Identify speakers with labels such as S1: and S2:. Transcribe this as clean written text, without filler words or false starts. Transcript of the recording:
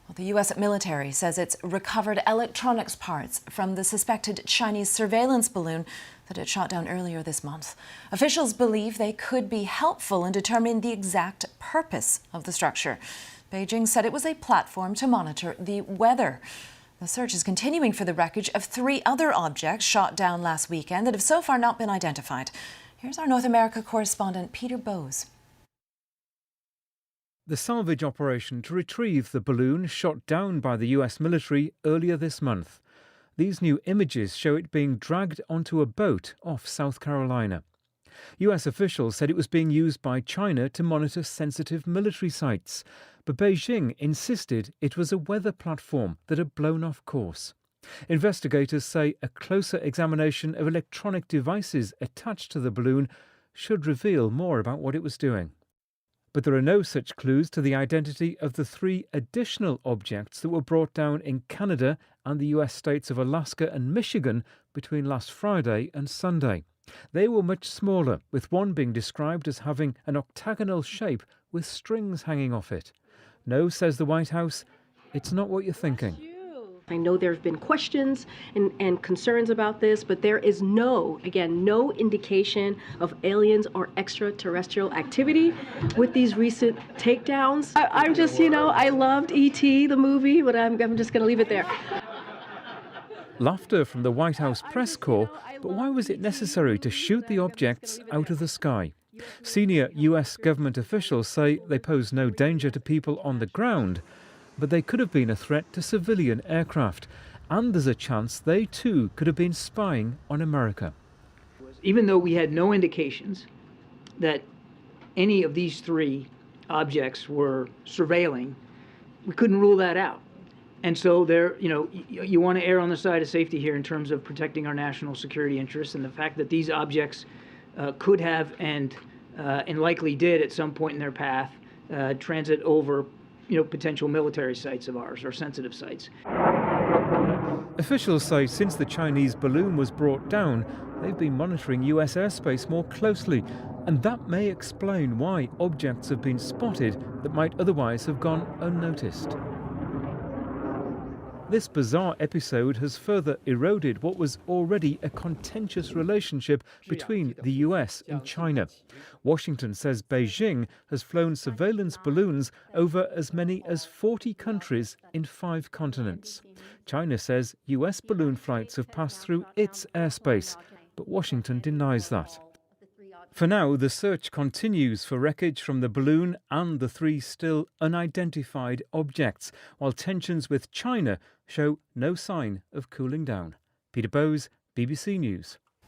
S1: Well, the U.S. military says it's recovered electronics parts from the suspected Chinese surveillance balloon that it shot down earlier this month. Officials believe they could be helpful in determining the exact purpose of the structure. Beijing said it was a platform to monitor the weather. The search is continuing for the wreckage of 3 other objects shot down last weekend that have so far not been identified. Here's our North America correspondent Peter Bowes.
S2: The salvage operation to retrieve the balloon shot down by the US military earlier this month. These new images show it being dragged onto a boat off South Carolina. US officials said it was being used by China to monitor sensitive military sites, but Beijing insisted it was a weather platform that had blown off course. Investigators say a closer examination of electronic devices attached to the balloon should reveal more about what it was doing. But there are no such clues to the identity of the 3 additional objects that were brought down in Canada and the US states of Alaska and Michigan between last Friday and Sunday. They were much smaller, with one being described as having an octagonal shape with strings hanging off it. No, says the White House, it's not what you're thinking.
S3: I know there have been questions and concerns about this, but there is no indication of aliens or extraterrestrial activity with these recent takedowns. I'm just, I loved E.T., the movie, but I'm just going to leave it there.
S2: Laughter from the White House press corps, but why was it necessary to shoot the objects out of the sky? Senior US government officials say they pose no danger to people on the ground, but they could have been a threat to civilian aircraft, and there's a chance they too could have been spying on America.
S4: Even though we had no indications that any of these 3 objects were surveilling, we couldn't rule that out. And so you want to err on the side of safety here in terms of protecting our national security interests, and the fact that these objects could have and likely did at some point in their path transit over potential military sites of ours or sensitive sites.
S2: Officials say since the Chinese balloon was brought down, they've been monitoring US airspace more closely, and that may explain why objects have been spotted that might otherwise have gone unnoticed. This bizarre episode has further eroded what was already a contentious relationship between the US and China. Washington says Beijing has flown surveillance balloons over as many as 40 countries in 5 continents. China says US balloon flights have passed through its airspace, but Washington denies that. For now, the search continues for wreckage from the balloon and the 3 still unidentified objects, while tensions with China show no sign of cooling down. Peter Bowes, BBC News.